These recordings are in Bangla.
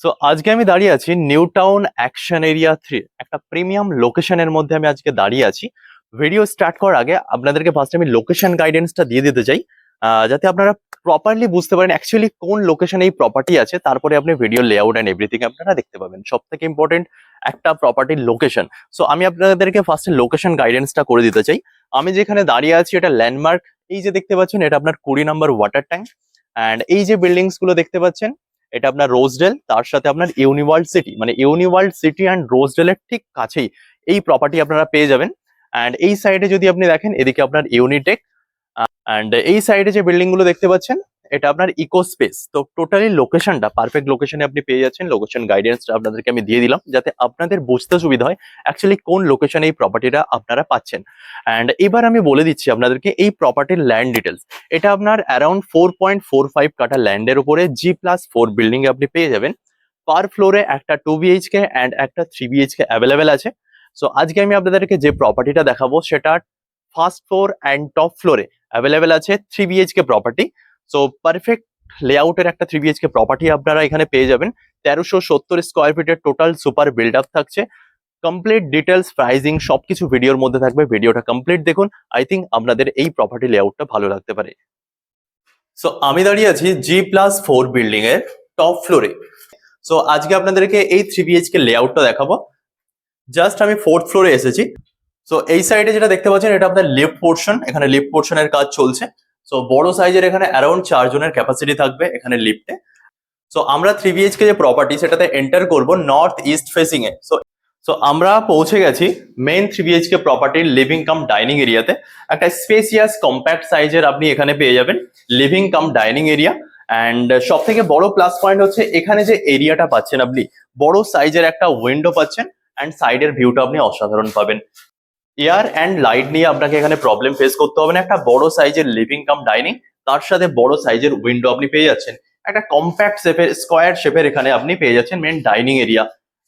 সো আজকে আমি দাঁড়িয়ে আছি নিউ টাউন অ্যাকশন এরিয়া 3 একটা প্রিমিয়াম লোকেশনের মধ্যে আমি আজকে দাঁড়িয়ে আছি। ভিডিও স্টার্ট করার আগে আপনাদেরকে ফার্স্ট আমি লোকেশন গাইডেন্সটা দিয়ে দিতে চাই, যাতে আপনারা প্রপারলি বুঝতে পারেন অ্যাকচুয়ালি কোন লোকেশনে এই প্রপার্টি আছে, তারপরে আপনি ভিডিও লেআউট এন্ড এভরিথিং আপনারা দেখতে পাবেন। সব থেকে ইম্পর্টেন্ট একটা প্রপার্টির লোকেশন। সো আমি আপনাদেরকে ফার্স্টে লোকেশন গাইডেন্সটা করে দিতে চাই। আমি যেখানে দাঁড়িয়ে আছি এটা ল্যান্ডমার্ক, এই যে দেখতে পাচ্ছেন এটা আপনার 20 নম্বর ওয়াটার ট্যাঙ্ক। অ্যান্ড এই যে বিল্ডিংস গুলো দেখতে পাচ্ছেন এটা আপনার রোজডেল, তার সাথে আপনার ইউনিভার্ড সিটি, মানে ইউনিভার্ড সিটি অ্যান্ড রোজডেলের ঠিক কাছেই এই প্রপার্টি আপনারা পেয়ে যাবেন। অ্যান্ড এই সাইডে যদি আপনি দেখেন এদিকে আপনার ইউনিটেক, অ্যান্ড এই সাইডে যে বিল্ডিং গুলো দেখতে পাচ্ছেন এটা আপনার ইকো স্পেস। তো টোটালি লোকেশনটা পারফেক্ট লোকেশনে আপনি পেয়ে যাচ্ছেন। লোকেশন গাইডেন্সটা আপনাদেরকে আমি দিয়ে দিলাম যাতে আপনাদের বুঝতে সুবিধা হয় অ্যাকচুয়ালি কোন লোকেশনে এই প্রপার্টিটা আপনারা পাচ্ছেন। অ্যান্ড এবার আমি বলে দিচ্ছি আপনাদেরকে এই প্রপার্টির ল্যান্ড ডিটেলস। এটা আপনার অ্যারাউন্ড 4.45 কাঠা ল্যান্ডের উপরে G+4 বিল্ডিং আপনি পেয়ে যাবেন। পার ফ্লোরে একটা 2 বিএইচকে অ্যান্ড একটা 3 বিএইচকে অ্যাভেলেবেল আছে। সো আজকে আমি আপনাদেরকে যে প্রপার্টিটা দেখাবো সেটা ফার্স্ট ফ্লোর অ্যান্ড টপ ফ্লোরে অ্যাভেলেবেল আছে 3 বিএইচকে প্রপার্টি। সো পারফেক্ট লেআউটের একটা 3 বিএইচকে প্রপার্টি আপনারা এখানে পেয়ে যাবেন। 1370 স্কোয়ার ফিটের টোটাল সুপার বিল্ড আপ থাকছে। কমপ্লিট ডিটেলস প্রাইজিং সবকিছু ভিডিওর মধ্যে থাকবে, ভিডিওটা কমপ্লিট দেখুন। আই থিঙ্ক আপনাদের এই প্রপার্টি লেআউটটা ভালো লাগতে পারে। সো আমি দাঁড়িয়ে আছি G+4 বিল্ডিং এর টপ ফ্লোরে। সো আজকে আপনাদেরকে এই 3 বিএইচকে লেআউটটা দেখাবো। জাস্ট আমি 4th ফ্লোরে এসেছি। সো এই সাইডে যেটা দেখতে পাচ্ছেন এটা আপনার লিফট পোর্শন, এখানে লিফট পোর্শনের কাজ চলছে। সো বড় সাইজের এখানে অ্যারাউন্ড 4 জনের ক্যাপাসিটি থাকবে এখানে লিফটে। সো আমরা 3 বিএইচকে যে প্রপার্টি সেটাতে এন্টার করব নর্থ ইস্ট ফেসিং এ। সো আমরা পৌঁছে গেছি মেইন 3 বিএইচকে প্রপার্টির লিভিং কাম ডাইনিং এরিয়াতে। একটা স্পেসিয়াস কম্প্যাক্ট সাইজের আপনি এখানে পেয়ে যাবেন living cum dining area. And সব থেকে বড় প্লাস পয়েন্ট হচ্ছে এখানে যে এরিয়াটা পাচ্ছেন আপনি, বড় সাইজের একটা উইন্ডো পাচ্ছেন অ্যান্ড সাইডের ভিউটা আপনি অসাধারণ পাবেন। এয়ার অ্যান্ড লাইট নিয়ে আপনাকে এখানে প্রবলেম ফেস করতে হবে না। একটা বড় সাইজের লিভিং কাম ডাইনিং, তার সাথে বড় সাইজের উইন্ডো আপনি পেয়ে যাচ্ছেন। একটা কম্প্যাক্ট শেপের স্কোয়ার শেপের এখানে আপনি পেয়ে যাচ্ছেন মেন ডাইনিং এরিয়া।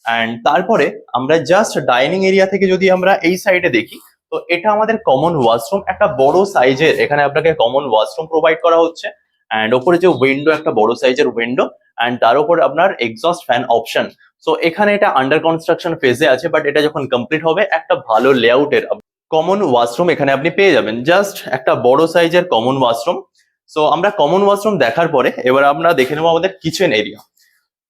অ্যান্ড তারপরে আমরা জাস্ট ডাইনিং এরিয়া থেকে যদি আমরা এই সাইডে দেখি, তো এটা আমাদের কমন ওয়াশরুম। একটা বড় সাইজের এখানে আপনাকে কমন ওয়াশরুম প্রোভাইড করা হচ্ছে। অ্যান্ড ওপরে যে উইন্ডো, একটা বড় সাইজের উইন্ডো, অ্যান্ড তার উপর আপনার এক্সস্ট ফ্যান অপশন। সো এখানে এটা আন্ডার কনস্ট্রাকশন ফেজে আছে, বাট এটা যখন কমপ্লিট হবে একটা ভালো লেআউটের কমন ওয়াশরুম এখানে আপনি পেয়ে যাবেন। জাস্ট একটা বড় সাইজের কমন ওয়াশরুম। সো আমরা কমন ওয়াশরুম দেখার পরে এবার আমরা দেখে নেবো আমাদের কিচেন এরিয়া।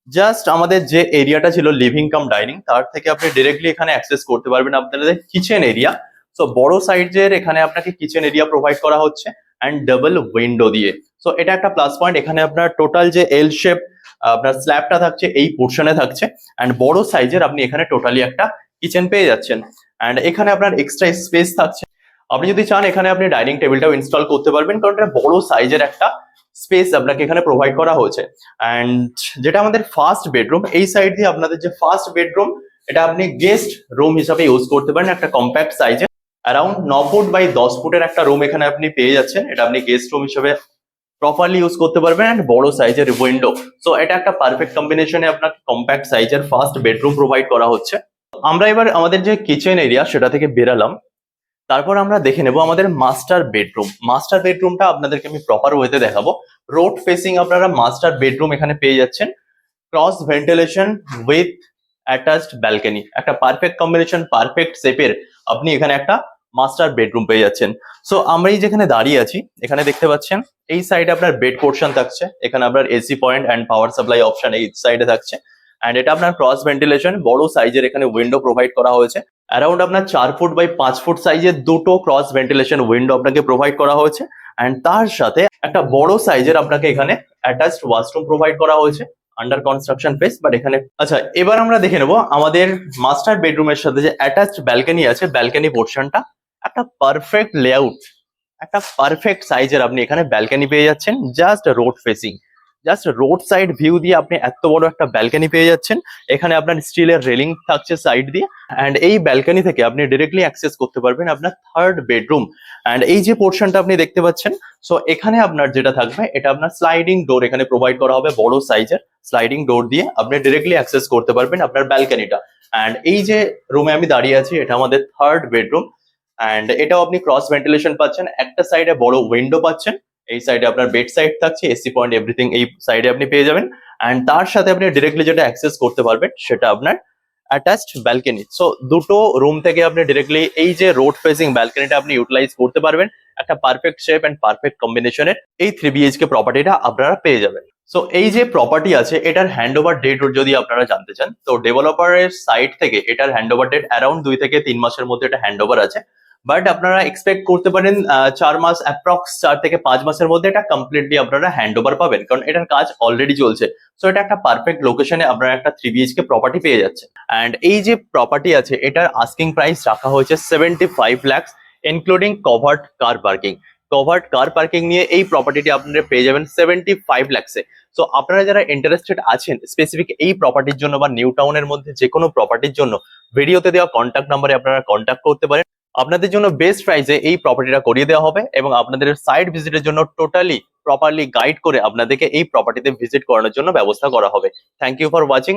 জাস্ট আমাদের যে এরিয়াটা ছিল লিভিং কাম ডাইনিং, তার থেকে আপনি ডিরেক্টলি এখানে অ্যাক্সেস করতে পারবেন আপনাদের কিচেন এরিয়া। সো বড় সাইজের এখানে আপনাকে কিচেন এরিয়া প্রোভাইড করা হচ্ছে অ্যান্ড ডাবল উইন্ডো দিয়ে। সো এটা একটা প্লাস পয়েন্ট। এখানে আপনার টোটাল যে এল শেপ আপনার স্ল্যাবটা থাকছে এই পোর্শনে থাকছে, অ্যান্ড বড় সাইজের আপনি এখানে টোটালি একটা কিচেন পেয়ে যাচ্ছেন। অ্যান্ড এখানে আপনার এক্সট্রা স্পেস থাকছে। আপনি যদি চান এখানে আপনি ডাইনিং টেবিলটাও ইনস্টল করতে পারবেন, কারণ এটা বড় সাইজের একটা স্পেস আপনাকে এখানে প্রোভাইড করা হয়েছে। অ্যান্ড যেটা আমাদের ফার্স্ট বেডরুম, এই সাইড দিয়ে আপনাদের যে ফার্স্ট বেডরুম, এটা আপনি গেস্ট রুম হিসাবে ইউজ করতে পারেন। একটা কম্প্যাক্ট সাইজের অ্যারাউন্ড 9 ফুট বাই 10 ফুটের একটা রুম এখানে আপনি পেয়ে যাচ্ছেন। এটা আপনি গেস্ট রুম হিসেবে প্রপারলি ইউজ করতে পারবেন অ্যান্ড বড় সাইজের উইন্ডো। সো এটা একটা পারফেক্ট কম্বিনেশনে আপনাকে কম্প্যাক্ট সাইজের ফার্স্ট বেডরুম প্রোভাইড করা হচ্ছে। আমরা এবার আমাদের যে কিচেন এরিয়া সেটা থেকে বেরালাম। তারপর আমরা দেখে নেব আমাদের মাস্টার বেডরুম। মাস্টার বেডরুমটা আপনাদেরকে আমি প্রপার ওয়েতে দেখাবো। রোড ফেসিং আপনারা মাস্টার বেডরুম এখানে পেয়ে যাচ্ছেন। Cross ventilation with attached balcony, একটা পারফেক্ট কম্বিনেশন, পারফেক্ট শেপের আপনি এখানে একটা মাস্টার বেডরুম পেয়ে যাচ্ছেন। সো আমরা এই যেখানে দাঁড়িয়ে আছি এখানে দেখতে পাচ্ছেন এই সাইডে আপনার বেড পোর্শন থাকছে। এখানে আপনার AC point and power supply option এই সাইডে থাকছে। অ্যান্ড এটা আপনার ক্রস ভেন্টিলেশন, বড় সাইজের এখানে উইন্ডো প্রোভাইড করা হয়েছে। অ্যারাউন্ড আপনার 4 ফুট বাই 5 ফুট সাইজের দুটো ক্রস ভেন্টিলেশন উইন্ডো আপনাকে প্রোভাইড করা হয়েছে। অ্যান্ড তার সাথে একটা বড় সাইজের আপনাকে এখানে অ্যাটাচড ওয়াশরুম প্রোভাইড করা হয়েছে। আন্ডার কনস্ট্রাকশন ফেজ, বাট এখানে আচ্ছা এবার আমরা দেখে নেবো আমাদের মাস্টার বেডরুমের সাথে যে অ্যাটাচড ব্যালকনি আছে, ব্যালকনি পোর্শনটা একটা পারফেক্ট লেআউট, একটা পারফেক্ট সাইজের আপনি এখানে ব্যালকনি পেয়ে যাচ্ছেন। Just road facing, just road side view দিয়ে আপনি এত বড় একটা ব্যালকনি পেয়ে যাচ্ছেন। এখানে আপনার স্টিলের রেলিং থাকছে সাইড দিয়ে, অ্যান্ড এই ব্যালকনি থেকে আপনি ডিরেক্টলি অ্যাক্সেস করতে পারবেন আপনার থার্ড বেডরুম। অ্যান্ড এই যে পোর্শনটা আপনি দেখতে পাচ্ছেন, সো এখানে আপনার যেটা থাকবে এটা আপনার স্লাইডিং ডোর এখানে প্রোভাইড করা হবে। বড় সাইজের স্লাইডিং ডোর দিয়ে আপনি ডিরেক্টলি অ্যাক্সেস করতে পারবেন আপনার ব্যালকনিটা। অ্যান্ড এই যে রুমে আমি দাঁড়িয়ে আছি এটা আমাদের থার্ড বেডরুম। অ্যান্ড এটাও আপনি ক্রস ভেন্টিলেশন পাচ্ছেন, একটা সাইডে বড় উইন্ডো পাচ্ছেন, এই সাইডে আপনার বেড সাইড থাকছে, এসি পয়েন্ট, এভরিথিং এই সাইডে আপনি পেয়ে যাবেন। অ্যান্ড তার সাথে আপনি ডিরেক্টলি যেটা অ্যাক্সেস করতে পারবেন সেটা আপনার অ্যাটাচড ব্যালকনি। সো দুটো রুম থেকে আপনি ডিরেক্টলি এই যে রোড ফেসিং ব্যালকনিটা আপনি ইউটিলাইজ করতে পারবেন। একটা পারফেক্ট শেপ এন্ড পারফেক্ট কম্বিনেশনের এই 3 BHK প্রপার্টিটা আপনারা পেয়ে যাবেন। সো এই যে প্রপার্টি আছে এটার হ্যান্ড ওভার ডেট যদি আপনারা জানতে চান, তো ডেভেলপারের সাইড থেকে এটার হ্যান্ড ওভার ডেট অ্যারাউন্ড 2 থেকে 3 মাসের মধ্যে এটা হ্যান্ড ওভার আছে। বাট আপনারা এক্সপেক্ট করতে পারেন 4 মাস, অ্যাপ্রক্স 4 থেকে 5 মাসের মধ্যে এটা কমপ্লিটলি আপনারা হ্যান্ড ওভার পাবেন, কারণ এটার কাজ অলরেডি চলছে। সো এটা একটা পারফেক্ট লোকেশনে আপনারা একটা 3 BHK প্রপার্টি পেয়ে যাচ্ছে। অ্যান্ড এই যে প্রপার্টি আছে এটার আস্কিং প্রাইস রাখা হয়েছে 75 lakhs, including covered car parking. Covered car parking নিয়ে এই প্রপার্টিটি আপনারা পেয়ে যাবেন 75 lakhs-এ। সো আপনারা যারা ইন্টারেস্টেড আছেন স্পেসিফিক এই প্রপার্টির জন্য বা নিউ টাউনের মধ্যে যে কোনো প্রপার্টির জন্য, ভিডিওতে দেওয়া কন্ট্যাক্ট নাম্বারে আপনারা কন্ট্যাক্ট করতে পারেন। আপনাদের জন্য বেস্ট প্রাইসে এই প্রপার্টিটা করিয়ে দেওয়া হবে এবং আপনাদের সাইট ভিজিটের জন্য টোটালি প্রপারলি গাইড করে আপনাদেরকে এই প্রপার্টিতে ভিজিট করানোর জন্য ব্যবস্থা করা হবে। Thank you for watching.